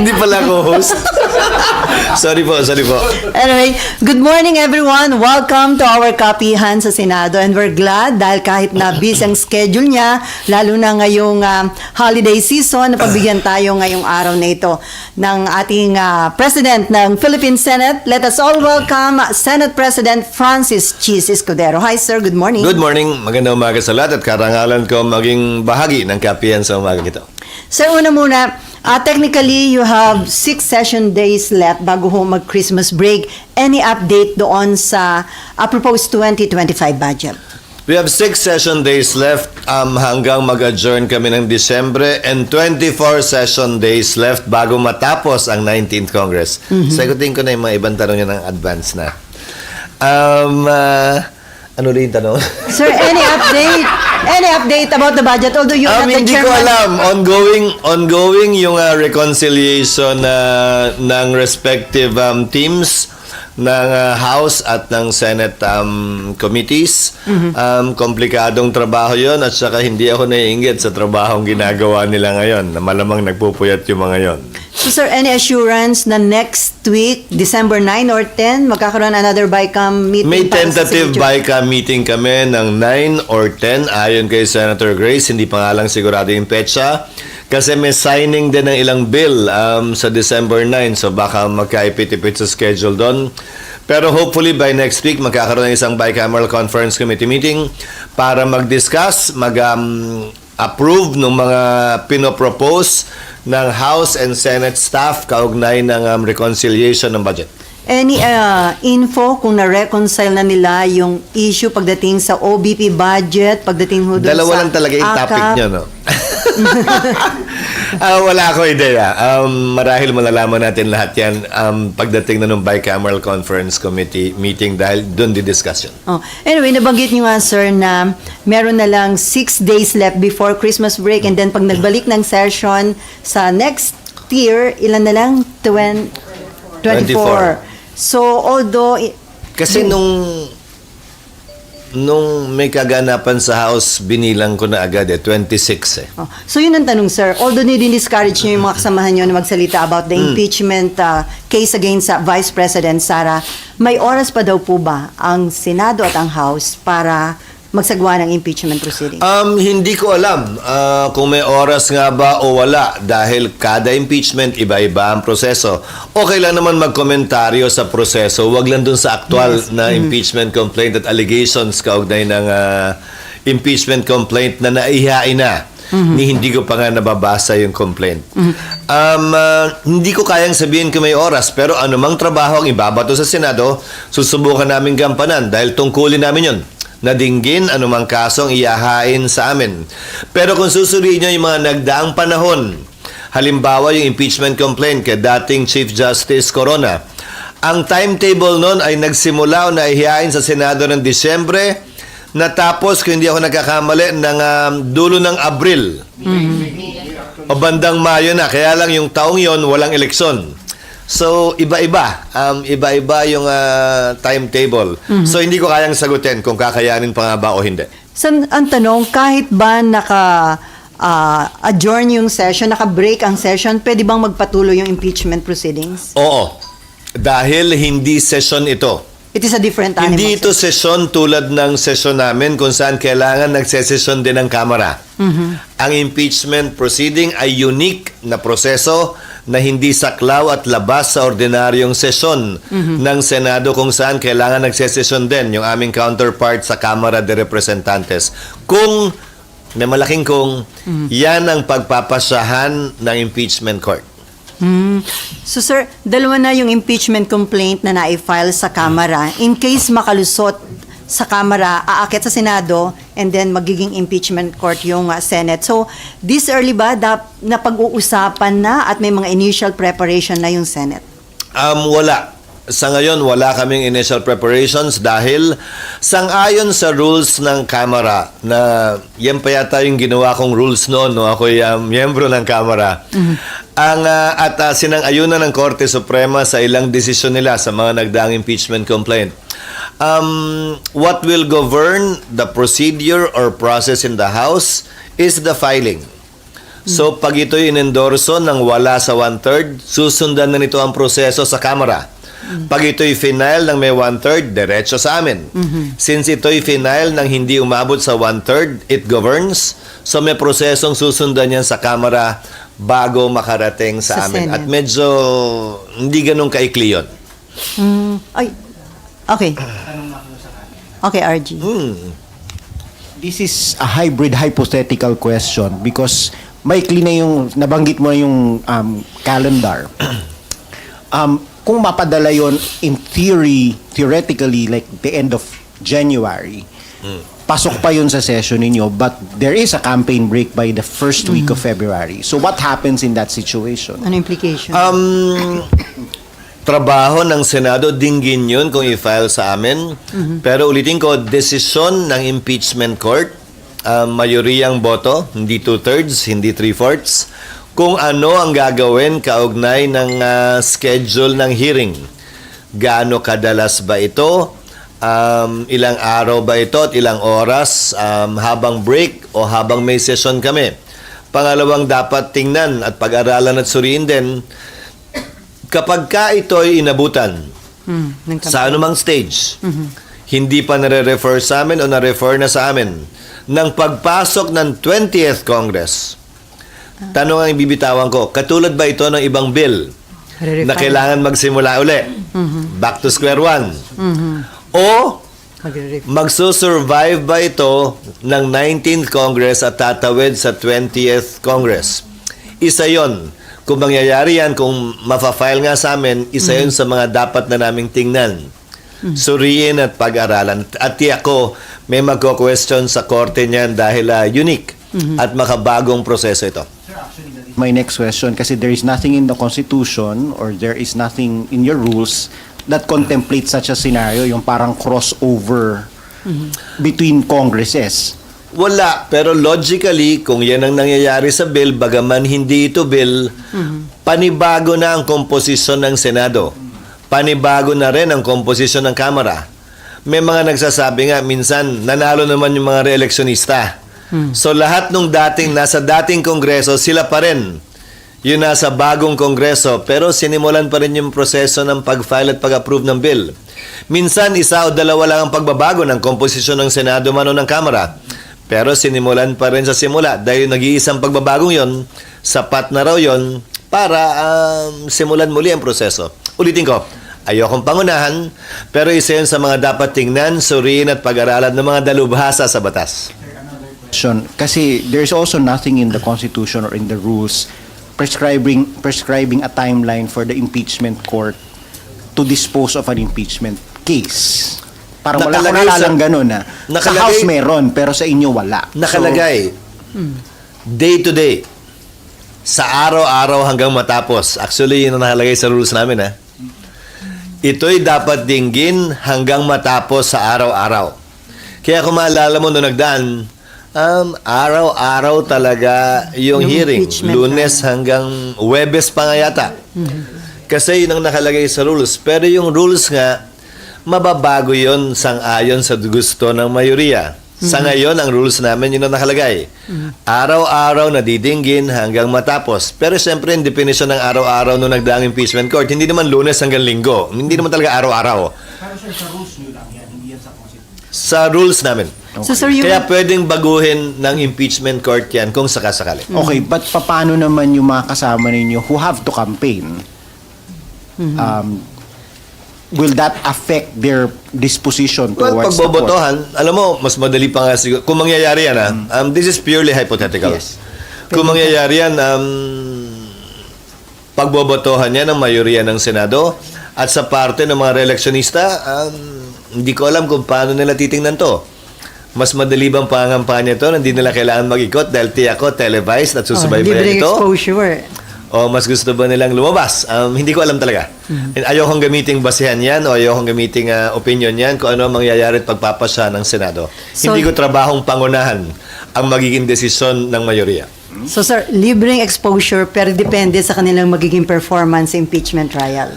Hindi pala ako host. Sorry po. Anyway, good morning everyone. Welcome to our kapihan sa Senado and we're glad dahil kahit na busy ang schedule niya, lalo na ngayong holiday season, napabigyan tayo ngayong araw na ito ng ating President ng Philippine Senate. Let us all welcome Senate President Francis Chis Escudero. Hi sir, good morning. Good morning. Magandang umaga sa lahat at karangalan ko maging bahagi ng kapihan sa umaga ito. Sir, una muna, technically, you have 6 session days left bago ho mag-Christmas break. Any update doon sa proposed 2025 budget? We have 6 session days left hanggang mag-adjourn kami ng Disyembre and 24 session days left bago matapos ang 19th Congress. Sagutin ko na yung mga ibang tanong niya ng advance na. Ano rin yung tanong? Sir, any update? Any update about the budget? Although you're not the Hindi ko chairman. alam. Ongoing yung reconciliation ng respective teams ng House at ng Senate committees. Komplikadong trabaho yon at saka hindi ako naiinggit sa trabahong ginagawa nila ngayon na malamang nagpupuyat yung mga yon. So sir, any assurance na next week, December 9 or 10, magkakaroon another BICAM meeting? May para sa tentative signature? BICAM meeting kami ng 9 or 10 ayon kay Senator Grace. Hindi pa nga lang sigurado yung petsa. Kasi may signing din ng ilang bill sa December 9. So baka magkaipit-ipit sa schedule doon. Pero hopefully by next week magkakaroon ng isang bicameral conference committee meeting para mag-discuss, mag-approve ng mga pinopropose ng House and Senate staff kaugnay ng reconciliation ng budget. Any info kung na-reconcile na nila yung issue pagdating sa OBP budget, pagdating ho doon sa Dalawa lang talaga yung topic AKAP? nyo, no? Wala ako ideya. Marahil malalaman natin lahat yan pagdating na ng bicameral conference committee meeting dahil doon di-discussion. Oh. Anyway, nabanggit nyo nga sir na meron na lang 6 days left before Christmas break and then pag nagbalik ng session sa next year, ilan na lang? 24. So, although... Kasi nung may kaganapan sa House, binilang ko na agad 26 eh. Oh. So, yun ang tanong, sir. Although nidin-discourage nyo yung mga kasamahan nyo na magsalita about the impeachment case against Vice President Sara, may oras pa daw po ba ang Senado at ang House para magsagawa ng impeachment proceeding? Hindi ko alam kung may oras nga ba o wala dahil kada impeachment iba-iba ang proseso. Okay lang naman magkomentaryo sa proseso, wag lang dun sa actual na impeachment complaint at allegations kaugnay ng impeachment complaint na naihain na. Hindi ko pa nga nababasa yung complaint. Hindi ko kayang sabihin kung may oras pero anumang trabaho ang ibabato sa Senado, susubukan namin gampanan dahil tungkulin namin yun. Nadinggin anumang kasong iyahain sa amin. Pero kung susuriin nyo yung mga nagdaang panahon, halimbawa yung impeachment complaint kay dating Chief Justice Corona, ang timetable nun ay nagsimula o naihihain sa Senado ng Disyembre, natapos, kung hindi ako nagkakamali, ng dulo ng Abril. O bandang Mayo na. Kaya lang yung taong yon walang eleksyon. So, iba-iba. Iba-iba yung timetable. So, hindi ko kayang sagutin kung kakayanin pa nga ba o hindi. Ang tanong, kahit ba naka-adjourn yung session, naka-break ang session, pwede bang magpatuloy yung impeachment proceedings? Oo. Dahil hindi session ito. It is a different animal. Hindi ito session tulad ng session namin kung saan kailangan nagsesesyon din ang Kamara. Ang impeachment proceeding ay unique na proseso na hindi saklaw at labas sa ordinaryong sesyon ng Senado kung saan kailangan nagsesesyon din yung aming counterpart sa Kamara de Representantes. Kung, may malaking kung, yan ang pagpapasyahan ng impeachment court. So sir, dalawa na yung impeachment complaint na na-file sa Kamara. In case makalusot sa Kamara, aakyat sa Senado, and then magiging impeachment court yung Senate. So, this early ba na pag-uusapan na at may mga initial preparation na yung Senate? Wala. Sa ngayon, wala kaming initial preparations dahil sang-ayon sa rules ng Kamara na yan pa yata yung ginawa kong rules noon, no? Ako'y miyembro ng Kamara. At sinang-ayunan ng Korte Suprema sa ilang desisyon nila sa mga nagdaang impeachment complaint. What will govern the procedure or process in the House is the filing. So, pag ito'y inendorso ng wala sa 1/3, susundan na nito ang proseso sa Kamara. Pag ito'y final ng may 1/3, diretso sa amin. Since ito'y final ng hindi umabot sa 1/3, it governs. So, may prosesong susundan yan sa Kamara bago makarating sa Sa amin. Senate. At medyo hindi ganun kaikli yun. Ay, okay. Okay, RG. This is a hybrid hypothetical question because maikli na yung nabanggit mo na yung calendar. Kung mapadala yon in theoretically like the end of January, pasok pa yun sa session ninyo, but there is a campaign break by the first week of February. So what happens in that situation? Ano implication? Trabaho ng Senado, dinggin yun kung i-file sa amin. Pero ulitin ko, desisyon ng impeachment court, mayoriyang boto, hindi 2/3, hindi 3/4, kung ano ang gagawin kaugnay ng schedule ng hearing. Gaano kadalas ba ito? Ilang araw ba ito at ilang oras habang break o habang may session kami? Pangalawang dapat tingnan at pag-aralan at suriin din, kapag ka ito'y inabutan sa anumang stage, hindi pa nare-refer sa amin o na-refer na sa amin, ng pagpasok ng 20th Congress, tanong ang ibibitawan ko, katulad ba ito ng ibang bill na kailangan magsimula uli? Back to square one. O magsusurvive ba ito ng 19th Congress at tatawid sa 20th Congress? Isa yon. Kung mangyayari yan, kung mafa-file nga sa amin, isa yun sa mga dapat na naming tingnan. Suriin at pag-aralan. At tiyak ko, may magko-question sa korte niyan dahil unique at makabagong proseso ito. My next question, kasi there is nothing in the Constitution or there is nothing in your rules that contemplates such a scenario, yung parang crossover between Congresses. Wala, pero logically, kung yan ang nangyayari sa bill, bagaman hindi ito bill, panibago na ang komposisyon ng Senado. Panibago na rin ang komposisyon ng Kamara. May mga nagsasabi nga, minsan, nanalo naman yung mga re-electionista. So lahat nung nasa dating Kongreso, sila pa rin yung nasa bagong Kongreso, pero sinimulan pa rin yung proseso ng pag-file at pag-approve ng bill. Minsan, isa o dalawa lang ang pagbabago ng komposisyon ng Senado man o ng Kamara. Pero sinimulan pa rin sa simula dahil nag-iisang pagbabagong yon, sapat na raw yon para simulan muli ang proseso. Ulitin ko, ayokong pangunahan, pero isa yun sa mga dapat tingnan, suriin at pag-aralan ng mga dalubhasa sa batas. Kasi there's also nothing in the Constitution or in the rules prescribing a timeline for the impeachment court to dispose of an impeachment case. Parang wala akong nalalang ganun na. Sa House meron, pero sa inyo wala. Nakalagay, day to day, sa araw-araw hanggang matapos. Actually, yun ang nakalagay sa rules namin. Ito'y dapat dinggin hanggang matapos sa araw-araw. Kaya kung maalala mo nung nagdaan, araw-araw talaga yung hearing. Lunes hanggang Huwebes pa nga yata. Kasi yun ang nakalagay sa rules. Pero yung rules nga, mababago yon sang-ayon sa gusto ng mayoriya. Sa ngayon, ang rules namin yun ang nakalagay. Araw-araw na didinggin hanggang matapos. Pero siyempre, yung definition ng araw-araw nung nagdaang impeachment court, hindi naman Lunes hanggang Linggo. Hindi naman talaga araw-araw. Pero sir, sa rules nyo lang yan, hindi yan sa Constitution. Sa rules namin. So, sir, you Kaya pwedeng baguhin ng impeachment court yan kung sakasakali. Okay, but paano naman yung mga kasama ninyo who have to campaign? Will that affect their disposition Well, towards the court? pagbobotohan, alam mo, mas madali pa nga siguro. Kung mangyayari yan, this is purely hypothetical. Yes. Kung mangyayari yan, pagbobotohan yan ng mayoriya ng Senado at sa parte ng mga re-electionista, hindi ko alam kung paano nila titingnan to. Mas madali bang pangampanya to? Hindi nila kailangan mag-ikot dahil tiyak ko, televised at susubaybayan libreng ito. exposure. O mas gusto ba nilang lumabas? Hindi ko alam talaga. Ayokong gamiting basehan yan o ayokong gamiting opinion yan kung ano ang mangyayari at pagpapasya ng Senado. So, hindi ko trabahong pangunahan ang magiging desisyon ng mayoriya. So, sir, libreng exposure pero depende sa kanilang magiging performance sa impeachment trial.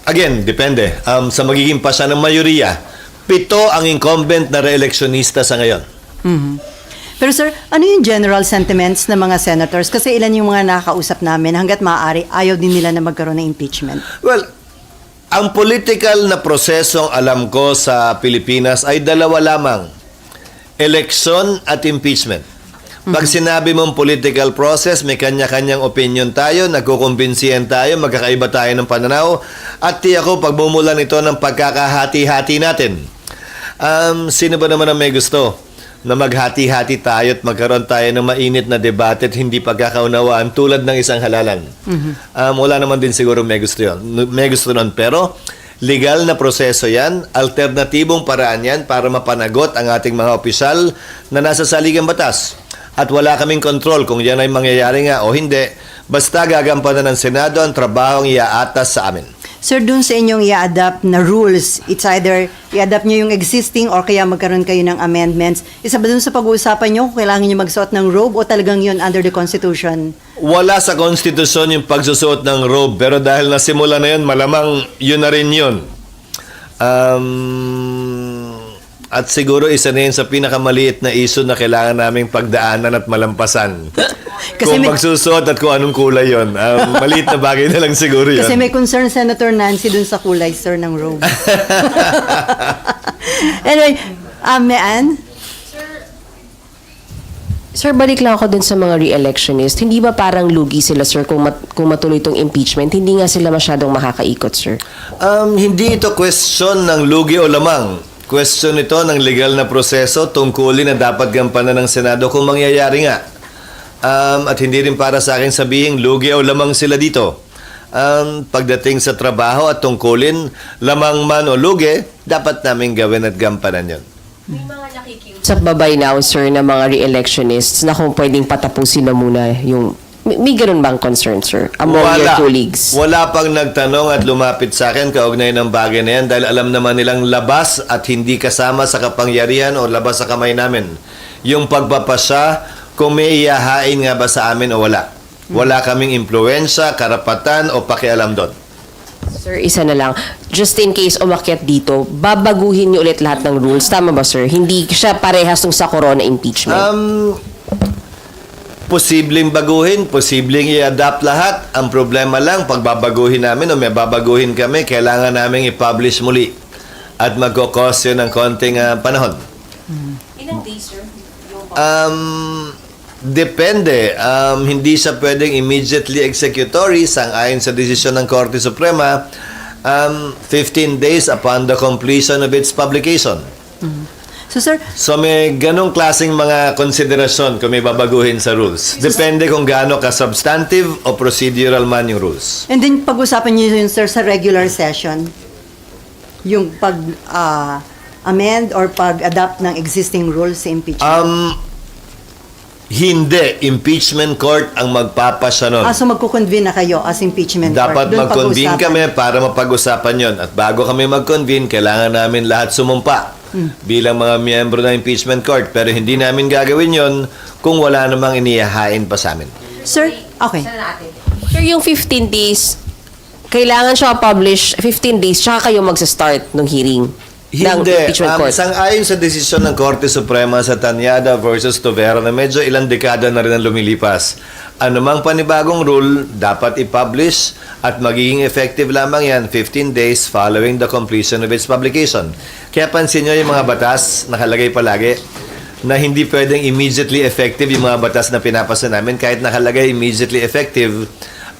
Again, depende. Sa magiging pasya ng mayoriya, 7 ang incumbent na re-electionista sa ngayon. Pero sir, ano yung general sentiments ng mga senators? Kasi ilan yung mga nakakausap namin hanggat maaari, ayaw din nila na magkaroon ng impeachment. Well, ang political na prosesong alam ko sa Pilipinas ay dalawa lamang. Eleksyon at impeachment. Pag sinabi mong political process, may kanya-kanyang opinion tayo, nagkukumbinsihan tayo, magkakaiba tayo ng pananaw, at tiyak ko pagbumulan ito ng pagkakahati-hati natin. Sino ba naman ang may gusto na maghati-hati tayo at magkaroon tayo ng mainit na debate at hindi pagkakaunawaan tulad ng isang halalan? Wala naman din siguro may gusto yun. May gusto nun. Pero legal na proseso yan, alternatibong paraan yan para mapanagot ang ating mga opisyal na nasa saligang batas. At wala kaming kontrol kung yan ay mangyayari nga o hindi. Basta gagampanan ng Senado ang trabahong iaatas sa amin. Sir, dun sa inyong i-adapt na rules, it's either i-adapt nyo yung existing or kaya magkaroon kayo ng amendments. Isa ba dun sa pag-uusapan nyo kung kailangan nyo magsuot ng robe o talagang yun under the Constitution? Wala sa konstitusyon yung pagsusuot ng robe, pero dahil nasimula na yun, malamang yun na rin yun. At siguro isa na yun sa pinakamaliit na issue na kailangan naming pagdaanan at malampasan. Kasi kung magsusuot at kung anong kulay yun. Maliit na bagay na lang siguro yun. Kasi may concern Senator Nancy dun sa kulay, sir, ng robe. Anyway, Mean? Sir, balik lang ako dun sa mga re-electionist. Hindi ba parang lugi sila, sir, kung matuloy itong impeachment? Hindi nga sila masyadong makakaikot, sir. Hindi ito question ng lugi o lamang. Question ito ng legal na proseso tungkulin na dapat gampanan ng Senado kung mangyayari nga. At hindi rin para sa akin sabihin lugi o lamang sila dito. Pagdating sa trabaho at tungkulin, lamang man o lugi, dapat namin gawin at gampanan yon. May mga nakikiusap ba by now, sir, na mga re-electionists na kung pwedeng patapusin na muna yung... May ganun bang concern, sir, among your colleagues? Wala pang nagtanong at lumapit sa akin kaugnay ng bagay na yan dahil alam naman nilang labas at hindi kasama sa kapangyarihan o labas sa kamay namin. Yung pagpapasya, kung may iyahain nga ba sa amin o wala. Wala kaming impluensya, karapatan o pakialam doon. Sir, isa na lang. Just in case umakyat dito, babaguhin niyo ulit lahat ng rules. Tama ba, sir? Hindi siya parehas nung sa corona impeachment. Posibleng baguhin, posibleng i-adapt lahat. Ang problema lang, pag babaguhin namin o may babaguhin kami, kailangan namin i-publish muli. At magkakos yun ng konting panahon. Ilang days, sir? Depende. Hindi siya pwedeng immediately executory sang-ayon sa desisyon ng Korte Suprema. 15 days upon the completion of its publication. So sir, So may ganong klaseng mga konsiderasyon kung may babaguhin sa rules. Depende kung gaano ka-substantive o procedural man yung rules. and then pag-usapan niyo yun, sir, sa regular session, yung pag-amend or pag-adapt ng existing rules sa impeachment. Hindi. Impeachment court ang magpapasya nun. So magkukonvene na kayo as impeachment court. Dapat Doon mag-convene pag-usapan. kami para mapag-usapan yon. At bago kami mag-convene, kailangan namin lahat sumumpa bilang mga miyembro ng impeachment court. Pero hindi namin gagawin yon kung wala namang inihahain pa sa amin. Sir, okay. Sir, yung 15 days, kailangan siya publish 15 days, tsaka kayo magsa-start ng hearing ng Hindi. impeachment court. Sang-ayon sa desisyon ng Korte Suprema sa Tanyada versus Tovera na medyo ilang dekada na rin ang lumilipas. Anumang panibagong rule dapat i-publish at magiging effective lamang yan 15 days following the completion of its publication. Kaya pansin nyo yung mga batas, nakalagay palagi, na hindi pwedeng immediately effective yung mga batas na pinapasa namin. Kahit nakalagay immediately effective,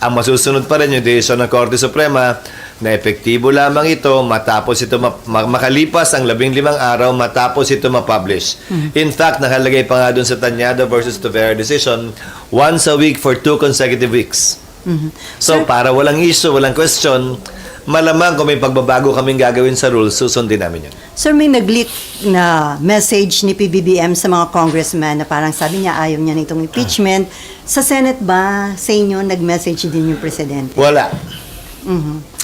ang masusunod pa rin yung desisyon ng Korte Suprema na epektibo lamang ito matapos ito makalipas ang 15 araw matapos ito ma-publish. In fact, nakalagay pa nga dun sa Tanyada versus Tovera decision, once a week for 2 consecutive weeks. So, para walang issue, walang question, malamang kung may pagbabago kaming gagawin sa rules, susundin namin yun. Sir, may nag-leak na message ni PBBM sa mga congressman na parang sabi niya ayaw niya nitong impeachment. Sa Senate ba, sa inyo, nag-message din yung presidente? Wala.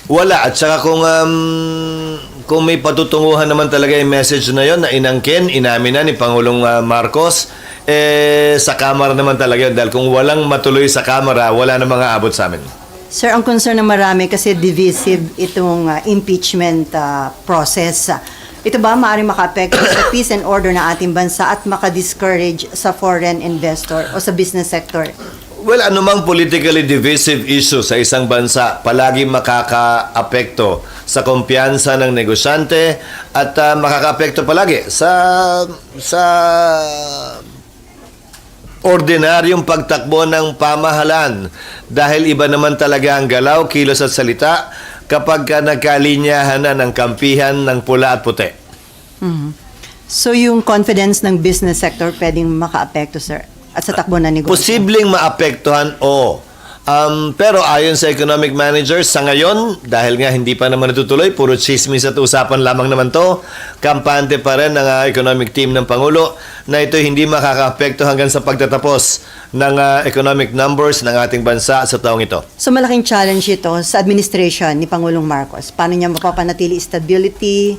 Wala. At saka kung may patutunguhan naman talaga yung message na yon na inangkin, inamin na ni Pangulong Marcos, sa Kamara naman talaga yun. Dahil kung walang matuloy sa Kamara, wala na mga abot sa amin. Sir, ang concern ng marami kasi divisive itong impeachment process. Ito ba maaaring maka-apekto sa peace and order ng ating bansa at maka-discourage sa foreign investor o sa business sector? Well, anumang politically divisive issue sa isang bansa, palagi makaka-apekto sa kumpiyansa ng negosyante at makaka-apekto palagi sa ordinaryong pagtakbo ng pamahalaan dahil iba naman talaga ang galaw, kilos at salita kapag nagkalinyahan na ng kampihan ng pula at puti. So yung confidence ng business sector pwedeng maka-apekto, sir? At sa takbo na negosyo? Posibleng maapektuhan, oo. Pero ayon sa economic managers, sa ngayon, dahil nga hindi pa naman natutuloy, puro chismis at usapan lamang naman to, kampante pa rin ng economic team ng Pangulo na ito hindi makaka-apekto hanggang sa pagtatapos ng economic numbers ng ating bansa sa taong ito. So malaking challenge ito sa administration ni Pangulong Marcos. Paano niya mapapanatili stability,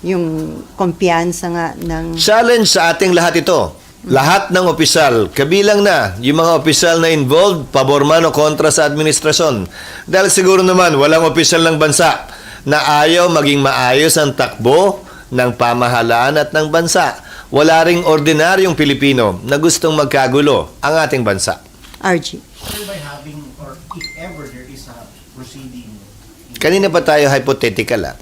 yung kumpiyansa nga ng... Challenge sa ating lahat ito. Lahat ng opisyal, kabilang na yung mga opisyal na involved, pabor man o kontra sa administrasyon. Dahil siguro naman, walang opisyal ng bansa na ayaw maging maayos ang takbo ng pamahalaan at ng bansa. Wala ring ordinaryong Pilipino na gustong magkagulo ang ating bansa. RG. By having, or if ever there is a proceeding, Kanina pa tayo hypothetical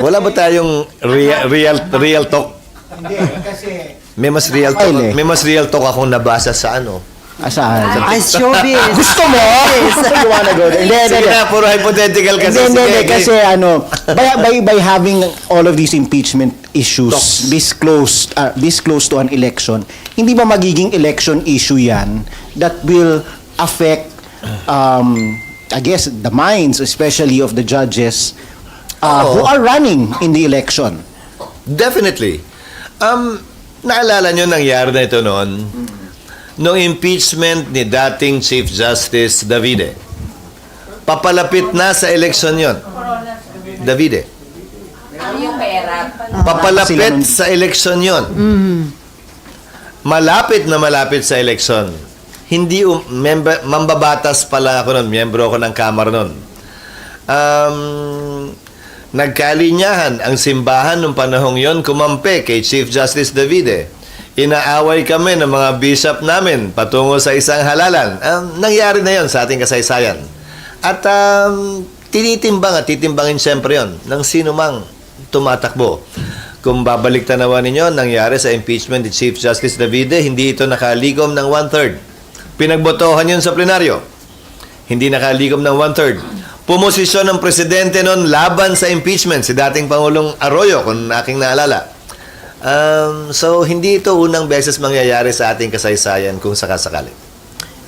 Wala ba tayong real talk? hindi, kasi May mas real talk, may mas real talk akong nabasa sa ano. saan? Ay, showbiz. Gusto mo? You wanna go there? Hindi, Sige na, puro hypothetical kasi. Hindi, Sige, kasi by having all of these impeachment issues this close to an election, hindi ba magiging election issue yan that will affect I guess the minds especially of the judges who are running in the election? Definitely. Naalala nyo nangyari na ito noon? Nung impeachment ni dating Chief Justice Davide. Papalapit na sa eleksyon yon. Davide. Papalapit sa eleksyon yon. Malapit na malapit sa eleksyon. Hindi mambabatas pala ako noon. Miyembro ako ng Kamara noon. Nagkalinyahan ang simbahan nung panahong yon kumampi kay Chief Justice Davide. Inaaway kami ng mga bishop namin patungo sa isang halalan. Nangyari na yon sa ating kasaysayan. At titimbangin siyempre yon ng sino mang tumatakbo. Kung babalik tanawan ninyo, nangyari sa impeachment ni Chief Justice Davide, hindi ito nakaligom ng 1/3. Pinagbotohan yun sa plenaryo. Hindi nakaligom ng 1/3. Pumosisyon ng presidente noon laban sa impeachment, si dating Pangulong Arroyo, kung aking naalala. So, hindi ito unang beses mangyayari sa ating kasaysayan kung sakasakali.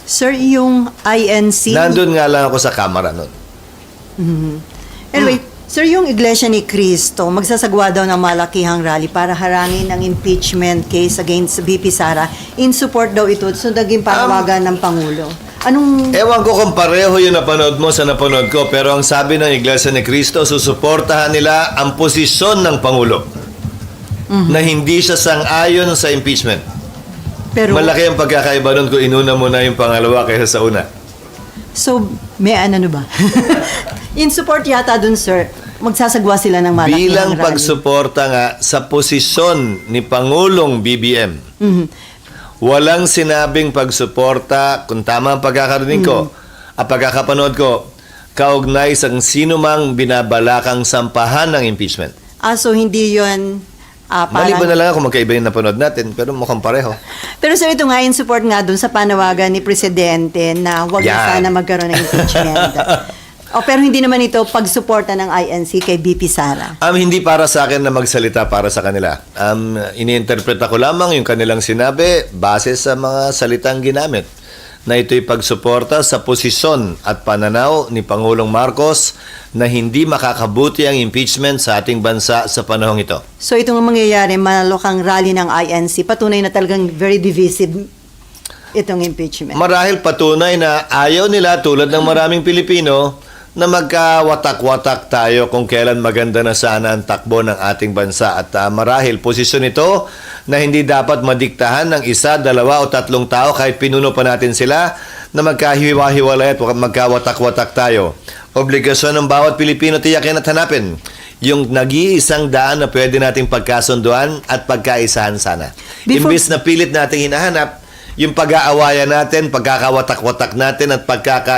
Sir, yung INC... Nandun nga lang ako sa Kamara noon. Anyway, sir, yung Iglesia ni Cristo, magsasagwa daw ng malakihang rally para harangin ang impeachment case against BP Sara. In support daw ito, so naging panawagan ng Pangulo. Anong... Ewan ko kung pareho yung napanood mo sa napanood ko, pero ang sabi ng Iglesia ni Cristo, susuportahan nila ang posisyon ng Pangulo na hindi siya sang-ayon sa impeachment. Pero, Malaki ang pagkakaiba nun kung inuna mo na yung pangalawa kaysa sa una. so, may ano ba? In support yata dun, sir, magsasagwa sila ng malakihang Bilang rally. pagsuporta nga sa posisyon ni Pangulong BBM, walang sinabing pagsuporta, kung tama ang pagkakarinig ko, at pagkakapanood ko, kaugnay sa sino mang binabalakang sampahan ng impeachment. So hindi yun Maliban na lang kung magkaiba yung napanood natin, pero mukhang pareho. Pero sir, ito nga in support nga dun sa panawagan ni Presidente na huwag na Yan. sana magkaroon ng impeachment. Pero hindi naman ito pagsuporta ng INC kay BP Sara. Hindi para sa akin na magsalita para sa kanila. Iniinterpreta ko lamang yung kanilang sinabi base sa mga salitang ginamit na ito'y pagsuporta sa posisyon at pananaw ni Pangulong Marcos na hindi makakabuti ang impeachment sa ating bansa sa panahong ito. So itong mangyayari, malokang rally ng INC, patunay na talagang very divisive itong impeachment. Marahil patunay na ayaw nila tulad ng maraming Pilipino na magkawatak-watak tayo kung kailan maganda na sana ang takbo ng ating bansa. At marahil posisyon ito na hindi dapat madiktahan ng 1, 2 o 3 tao kahit pinuno pa natin sila na magkahiwa-hiwalay at magkawatak-watak tayo. Obligasyon ng bawat Pilipino tiyakin at hanapin yung nag-iisang daan na pwede nating pagkasunduan at pagkaisahan sana. Before- Imbis na pilit nating hinahanap yung pag-aawayan natin, pagkakawatak-watak natin at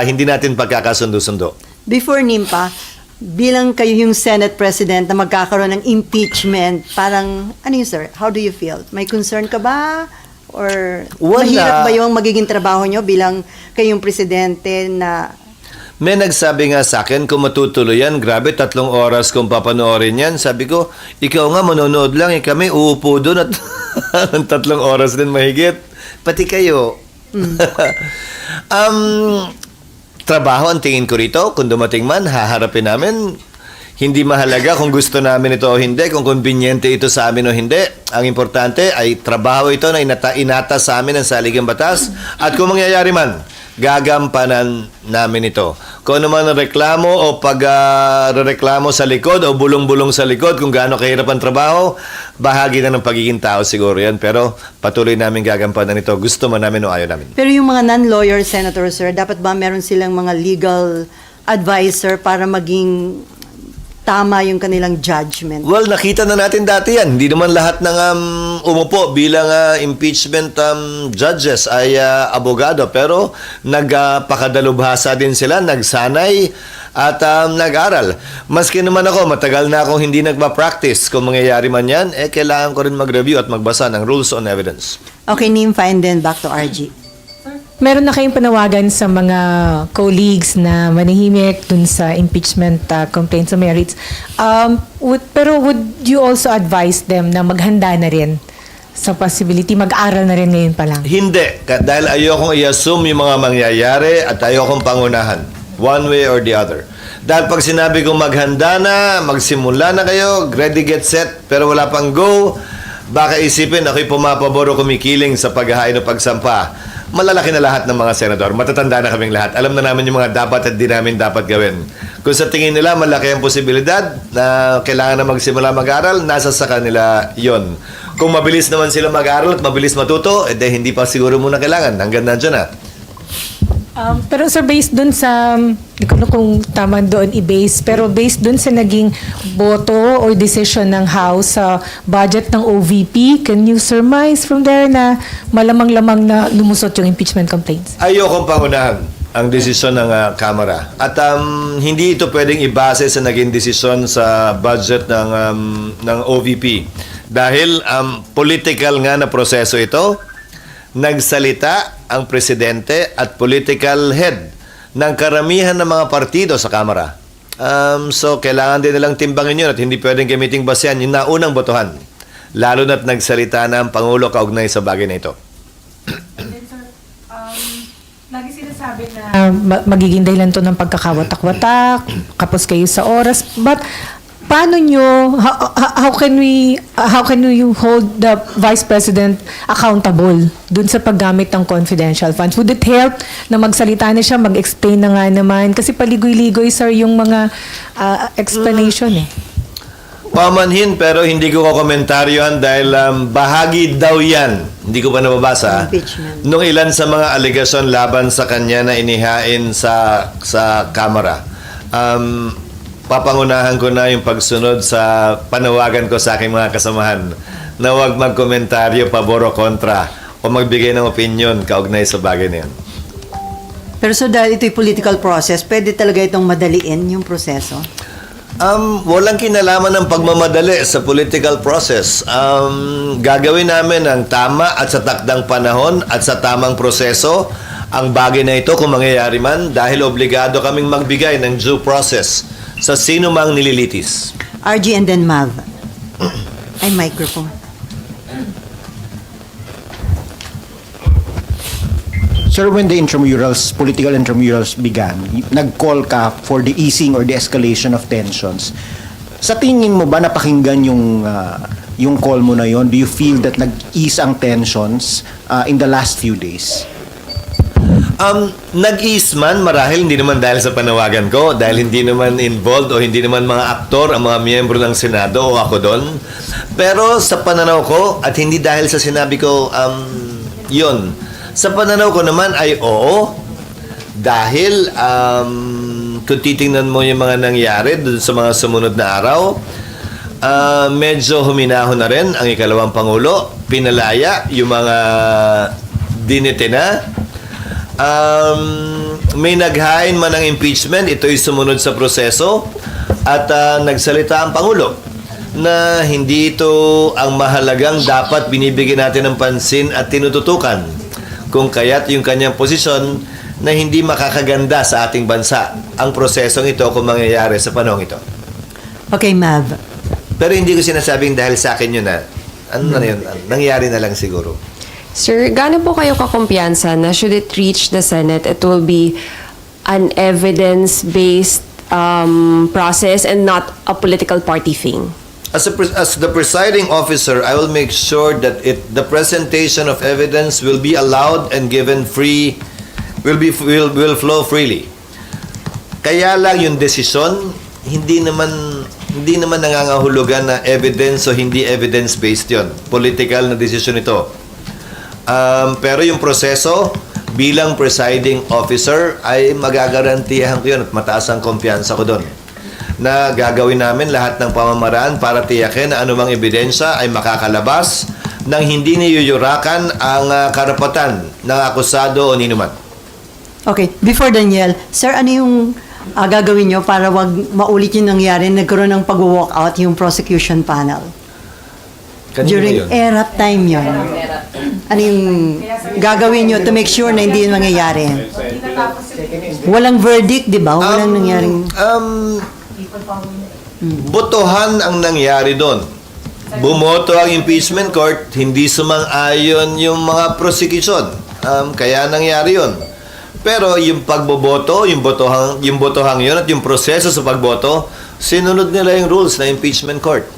hindi natin pagkakasundo-sundo. Before Nimpa, bilang kayo yung Senate President na magkakaroon ng impeachment, parang, ano yun sir, how do you feel? May concern ka ba? Or Wala. mahirap ba yung magiging trabaho nyo bilang kayong Presidente na May nagsabi nga sa akin, kung matutuloy yan, grabe, 3 oras kung papanoorin yan. Sabi ko, ikaw nga, manonood lang, kami uupo doon at 3 oras din mahigit. Pati kayo. Trabaho ang tingin ko rito. Kung dumating man, haharapin namin. Hindi mahalaga kung gusto namin ito o hindi, kung konbinyente ito sa amin o hindi. Ang importante ay trabaho ito na inata sa amin ng saligang batas. At kung mangyayari man, gagampanan namin ito. Kung ano man ang reklamo o pag-reklamo sa likod o bulong-bulong sa likod kung gaano kahirap ang trabaho, bahagi na ng pagiging tao siguro yan. Pero patuloy namin gagampanan ito. Gusto man namin o ayaw namin. Pero yung mga non-lawyer senator, sir, dapat ba meron silang mga legal advisor para maging tama yung kanilang judgment? Well, nakita na natin dati yan. Hindi naman lahat ng umupo bilang impeachment judges ay abogado. Pero nagpakadalubhasa din sila, nagsanay at nag-aral. Maski naman ako, matagal na akong hindi nagpa-practice. Kung mangyayari man yan, kailangan ko rin mag-review at magbasa ng rules on evidence. Okay, Nimfa, and then back to RG. Meron na kayong panawagan sa mga colleagues na manahimik dun sa impeachment complaints sa merits. Pero would you also advise them na maghanda na rin sa possibility, mag-aral na rin ngayon pa lang? Hindi. Dahil ayokong i-assume yung mga mangyayari at ayokong pangunahan. One way or the other. Dahil pag sinabi kong maghanda na, magsimula na kayo, ready, get set, pero wala pang go, baka isipin ako'y pumapabor o kumikiling sa paghahain o pagsampa. Malalaki na lahat ng mga senador. Matatanda na kaming lahat. Alam na namin yung mga dapat at di namin dapat gawin. Kung sa tingin nila malaki ang posibilidad na kailangan na magsimula mag-aral, nasa sa kanila yon. Kung mabilis naman sila mag-aral at mabilis matuto, hindi pa siguro muna kailangan. Hanggang nandiyan na. Pero sir, based dun sa, hindi ko alam kung tama doon i-base, pero based dun sa naging boto or decision ng House sa budget ng OVP, can you surmise from there na malamang-lamang na lumusot yung impeachment complaints? Ayokong pangunahan ang desisyon ng Kamara. At hindi ito pwedeng ibase sa naging desisyon sa budget ng OVP. Dahil political nga na proseso ito, nagsalita ang presidente at political head ng karamihan ng mga partido sa Kamara. So, kailangan din nilang timbangin yun at hindi pwedeng gamiting basehan yung naunang botohan. Lalo na't nagsalita na ang Pangulo kaugnay sa bagay na ito. Lagi sinasabi na magiging dahilan to ng pagkakawatak-watak, kapos kayo sa oras, but paano nyo, how can you hold the Vice President accountable dun sa paggamit ng confidential funds? Would it help na magsalita na siya, mag-explain na nga naman? Kasi paligoy-ligoy, sir, yung mga explanation eh. Pamanhin pero hindi ko komentaryohan dahil bahagi daw yan. Hindi ko pa nababasa. Impeachment. Nung ilan sa mga aligasyon laban sa kanya na inihain sa Kamara. Papangunahan ko na yung pagsunod sa panawagan ko sa aking mga kasamahan na huwag magkomentaryo pabor o kontra o magbigay ng opinion kaugnay sa bagay na yan. Pero so dahil ito'y political process, pwede talaga itong madaliin yung proseso? Walang kinalaman ng pagmamadali sa political process. Gagawin namin ang tama at sa takdang panahon at sa tamang proseso ang bagay na ito kung mangyayari man dahil obligado kaming magbigay ng due process sa sino mang nililitis. RG and then Mav. Ay, microphone. Sir, when the intramurals, political intramurals began, nag-call ka for the easing or the escalation of tensions. Sa tingin mo ba napakinggan yung call mo na yon? Do you feel that nag-ease ang tensions in the last few days? Nag-ease man, marahil hindi naman dahil sa panawagan ko, dahil hindi naman involved o hindi naman mga aktor ang mga miyembro ng Senado o ako doon. Pero sa pananaw ko, at hindi dahil sa sinabi ko, yun. Sa pananaw ko naman ay oo, Dahil kung titingnan mo yung mga nangyari dun sa mga sumunod na araw, medyo huminahon na rin ang ikalawang Pangulo. Pinalaya yung mga dinitina. May naghain man ng impeachment, ito'y sumunod sa proseso. At nagsalita ang Pangulo na hindi ito ang mahalagang dapat binibigyan natin ng pansin at tinututukan. Kung kaya't yung kanyang posisyon na hindi makakaganda sa ating bansa ang prosesong ito kung mangyayari sa panahong ito. Okay, Mav. Pero hindi ko sinasabing dahil sa akin yun na, ano na yun, nangyari na lang siguro. Sir, gaano po kayo kakumpiyansa na should it reach the Senate, it will be an evidence-based process and not a political party thing? As the presiding officer, I will make sure that the presentation of evidence will be allowed and given free, will flow freely. Kaya lang yung desisyon, hindi naman nangangahulugan na evidence o hindi evidence-based yon. Political na desisyon ito. Pero yung proseso, bilang presiding officer, ay magagarantiyahan ko yun at mataas ang kumpiyansa ko doon. Na gagawin namin lahat ng pamamaraan para tiyakin na anumang ebidensya ay makakalabas nang hindi niyuyurakan ang karapatan ng akusado o ninuman. Okay, before Daniel, sir, ano yung gagawin nyo para wag maulit yung nangyari, nagkaroon ng pag-walk out yung prosecution panel? Kanina During yun? ERAP time yun. Ano yung gagawin nyo to make sure na hindi yun mangyayari? Walang verdict, di ba? Walang nangyaring... Botohan ang nangyari doon. Bumoto ang impeachment court, hindi sumang-ayon yung mga prosecution. Kaya nangyari yun. Pero yung pagboboto, yung botohang yun at yung proseso sa pagboto, sinunod nila yung rules na impeachment court.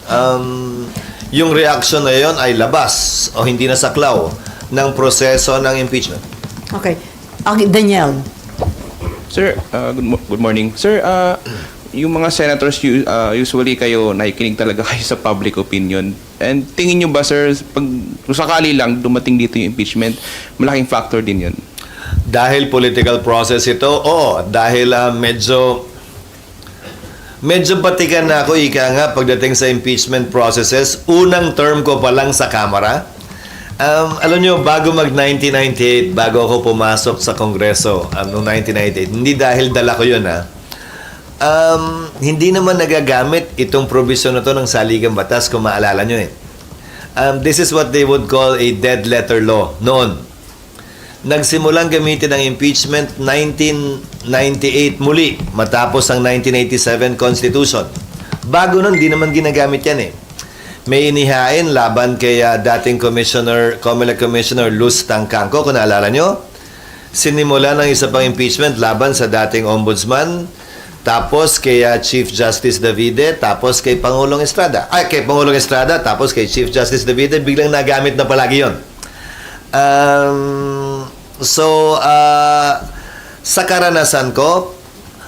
Yung reaction na yun ay labas o hindi na saklaw ng proseso ng impeachment. Okay. Daniel. Sir, good morning. Sir, yung mga senators, usually kayo nakikinig talaga kayo sa public opinion. And tingin nyo ba, sir, pag sakali lang dumating dito yung impeachment, malaking factor din yun? Dahil political process ito, oo. Dahil medyo batikan na ako, ika nga, pagdating sa impeachment processes. Unang term ko pa lang sa Kamara. Alam nyo, bago mag-1998, bago ako pumasok sa Kongreso, noong 1998, hindi dahil dala ko yun, hindi naman nagagamit itong provision na to ng saligang batas, kung maalala nyo eh. This is what they would call a dead letter law noon. Nagsimulang gamitin ang impeachment 1998 muli, matapos ang 1987 Constitution. Bago nun, di naman ginagamit yan eh. May inihain laban kay dating COMELEC Commissioner Luz Tangcangco, kung naalala nyo. Sinimula ng isa pang impeachment laban sa dating Ombudsman, tapos kay Chief Justice Davide, tapos kay Pangulong Estrada. Kay Pangulong Estrada, tapos kay Chief Justice Davide, biglang nagamit na palagi yun. Sa karanasan ko,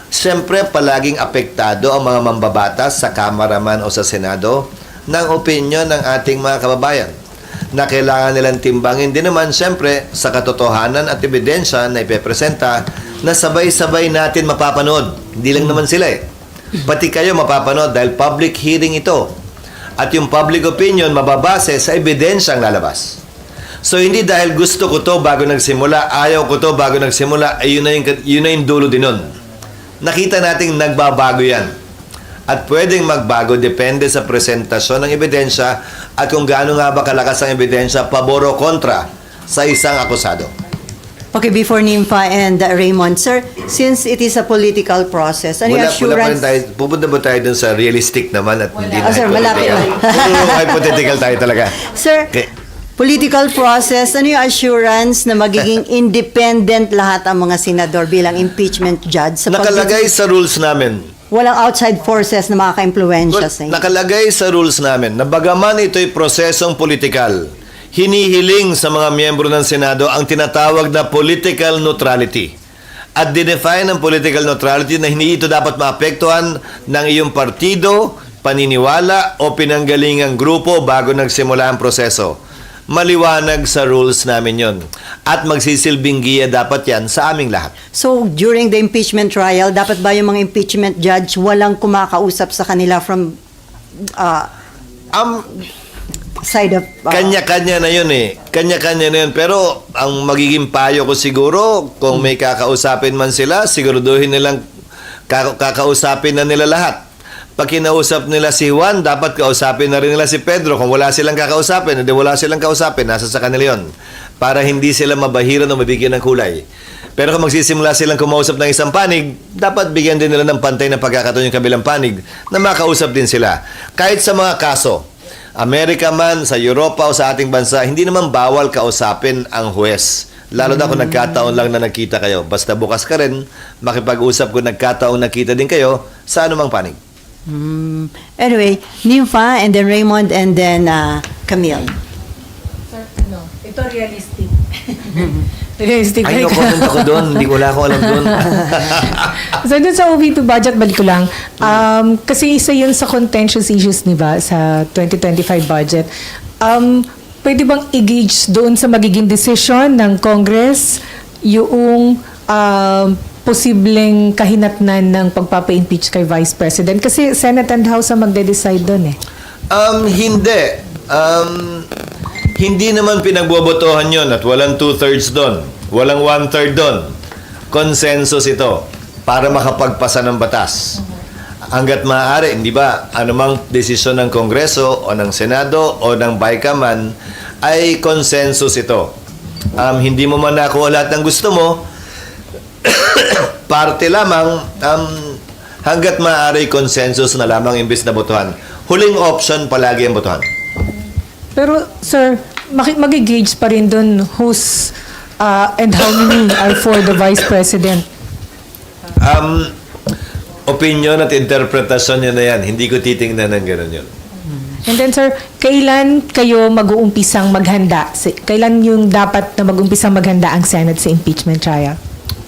siyempre palaging apektado ang mga mambabatas sa Kamara man o sa Senado ng opinyon ng ating mga kababayan na kailangan nilang timbangin din naman siyempre sa katotohanan at ebidensya na ipepresenta na sabay-sabay natin mapapanood. Hindi lang naman sila eh. Pati kayo mapapanood dahil public hearing ito. At yung public opinion mababase sa ebidensyang lalabas. So hindi dahil gusto ko to bago nagsimula, ayaw ko to bago nagsimula, ay yun na yung dulo din nun. Nakita nating nagbabago yan. At pwedeng magbago depende sa presentasyon ng ebidensya at kung gaano nga ba kalakas ang ebidensya pabor o kontra sa isang akusado. Okay, before Nympha and Raymond, sir, since it is a political process, ano yung Wala pa rin assurance? tayo, pupunta ba tayo dun sa realistic naman at hindi na sir, malapit hypothetical? na. Puro hypothetical tayo talaga. Sir, Okay. political process, ano yung assurance na magiging independent lahat ang mga senador bilang impeachment judge? Sa Nakalagay sa rules namin. walang outside forces na makaka-impluensya sa inyo. Nakalagay sa rules namin na bagaman ito'y prosesong politikal, hinihiling sa mga miyembro ng Senado ang tinatawag na political neutrality. At dinefine ang political neutrality na hindi ito dapat maapektuhan ng iyong partido, paniniwala o pinanggalingang grupo bago nagsimula ang proseso. Maliwanag sa rules namin yon. At magsisilbing giya dapat yan sa aming lahat. So, during the impeachment trial, dapat ba yung mga impeachment judge walang kumakausap sa kanila from side of... Kanya-kanya na yun eh. Kanya-kanya na yun. Pero ang magiging payo ko siguro, kung may kakausapin man sila, siguraduhin nilang kakausapin na nila lahat. Pag kinausap nila si Juan, dapat kausapin na rin nila si Pedro. Kung wala silang kakausapin, hindi wala silang kausapin, nasa sa kanila yun. Para hindi sila mabahiran o mabigyan ng kulay. Pero kung magsisimula silang kumausap ng isang panig, dapat bigyan din nila ng pantay na pagkakataon yung kabilang panig na makausap din sila. Kahit sa mga kaso, Amerika man, sa Europa o sa ating bansa, hindi naman bawal kausapin ang huwes. Lalo na kung nagkataon lang na nagkita kayo. Basta bukas ka rin, makipag-usap kung nagkataon nakita din kayo sa anumang panig. Anyway, Nympha, and then Raymond, and then Camille. Sir, ito realistic. Realistic. Ay, no comment ako doon. Hindi wala akong alam doon. So, dun sa OV2 budget, balik ko lang. Kasi isa yun sa contentious issues, di ba, sa 2025 budget. Pwede bang i-gauge doon sa magiging decision ng Congress yung posibleng kahinatnan ng pagpapa-impeach kay Vice President? Kasi Senate and House ang magde-decide doon eh. Hindi. Hindi naman pinagbobotohan yon at walang 2/3 doon. Walang 1/3 doon. Consensus ito para makapagpasa ng batas. Hanggat maaari, hindi ba, anumang desisyon ng Kongreso o ng Senado o ng Bicaman ay consensus ito. Hindi mo man nakuha lahat ng gusto mo, parte lamang, hanggat maaari consensus na lamang imbis na botohan. Huling option palagi ang botohan. Pero, sir, mag-gauge pa rin doon who's and how many are for the Vice President? Opinion at interpretasyon nyo na yan. Hindi ko titingnan ng gano'n yun. And then, sir, kailan kayo mag-uumpisang maghanda? Kailan yung dapat na mag-uumpisang maghanda ang Senate sa impeachment trial?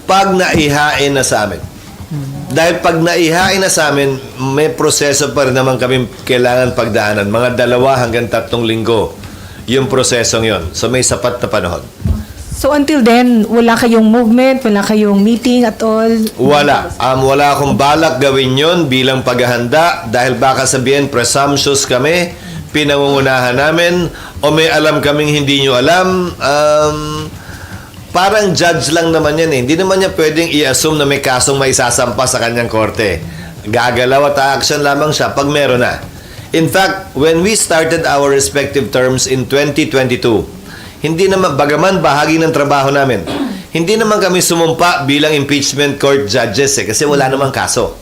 Pag naihain na sa amin. Dahil pag naihain na sa amin, may proseso pa rin naman kami kailangan pagdaanan. Mga 2 hanggang 3 linggo yung prosesong yon. So may sapat na panahon. So until then, wala kayong movement, wala kayong meeting at all? Wala. Wala akong balak gawin yon bilang paghahanda dahil baka sabihin presumptuous kami, pinangungunahan namin, o may alam kaming hindi nyo alam. Parang judge lang naman yan eh. Hindi naman niya pwedeng i-assume na may kasong may sasampa sa kanyang korte. Gagalaw at action lamang siya pag meron na. In fact, when we started our respective terms in 2022, hindi naman, bagaman bahagi ng trabaho namin, hindi naman kami sumumpa bilang impeachment court judges eh, kasi wala namang kaso.